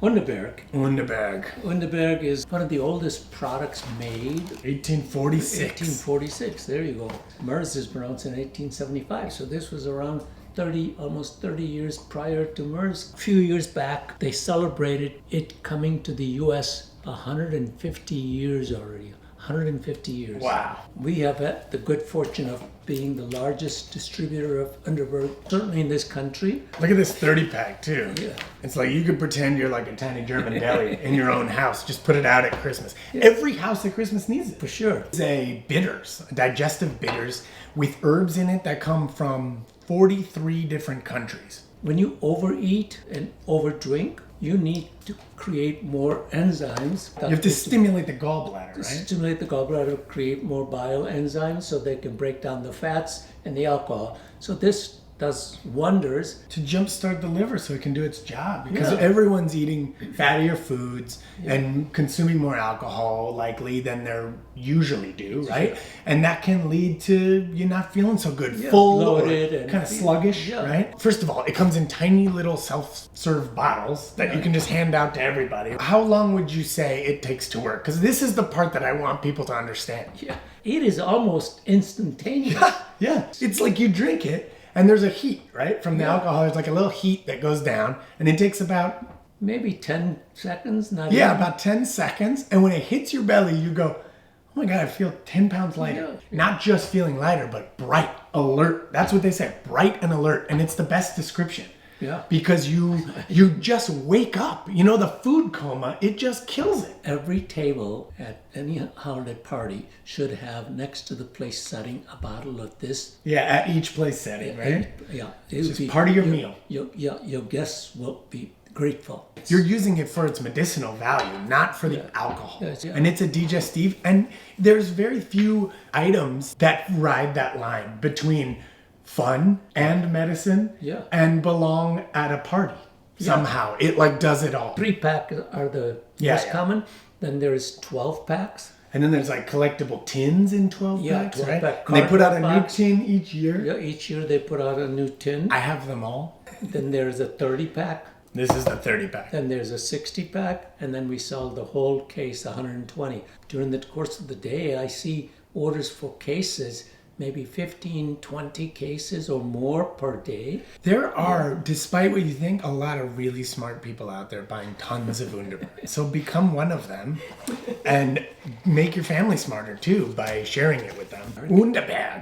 Underberg. Underberg. Underberg is one of the oldest products made. 1846. 1846, there you go. Merz is pronounced in 1875, so this was around almost 30 years prior to Merz. A few years back, they celebrated it coming to the U.S. 150 years already. 150 years. Wow. We have had the good fortune of being the largest distributor of Underberg, certainly in this country. Look at this 30-pack too. Yeah. It's like you could pretend you're like a tiny German deli in your own house. Just put it out at Christmas. Yeah. Every house at Christmas needs it. For sure. It's a bitters, digestive bitters with herbs in it that come from 43 different countries. When you overeat and overdrink, you need to create more enzymes. You have to stimulate the gallbladder, right? Stimulate the gallbladder, create more bile enzymes so they can break down the fats and the alcohol. So this does wonders. To jumpstart the liver so it can do its job. Because everyone's eating fattier foods and consuming more alcohol likely than they usually do, right? And that can lead to you not feeling so good, full bloated, or kind of sluggish, right? First of all, it comes in tiny little self-serve bottles that you can just hand out to everybody. How long would you say it takes to work? Because this is the part that I want people to understand. Yeah, it is almost instantaneous. Yeah, it's like you drink it, and there's a heat, right? From the alcohol, there's like a little heat that goes down, and it takes about... maybe 10 seconds, not Yeah, even. about 10 seconds. And when it hits your belly, you go, oh my God, I feel 10 pounds lighter. Yeah. Not just feeling lighter, but bright, alert. That's what they say, bright and alert. And it's the best description. Yeah. Because you just wake up. You know, the food coma, it just kills it. Every table at any holiday party should have next to the place setting a bottle of this. Yeah, at each place setting, right? Yeah. It's just part of your meal. Your guests will be grateful. You're using it for its medicinal value, not for the alcohol. And it's a digestive. And there's very few items that ride that line between fun and medicine and belong at a party. Somehow. It like does it all. 3-pack are the most common. Then there's 12 packs. And then there's like collectible tins in 12 packs, 12 right? pack And they put out a box. new tin each year. Yeah, each year they put out a new tin. I have them all. Then there's a 30-pack. This is the 30-pack. Then there's a 60-pack, and then we sell the whole case, 120. During the course of the day, I see orders for cases, maybe 15, 20 cases or more per day. There are, despite what you think, a lot of really smart people out there buying tons of Underberg. So become one of them and make your family smarter too by sharing it with them. Underberg.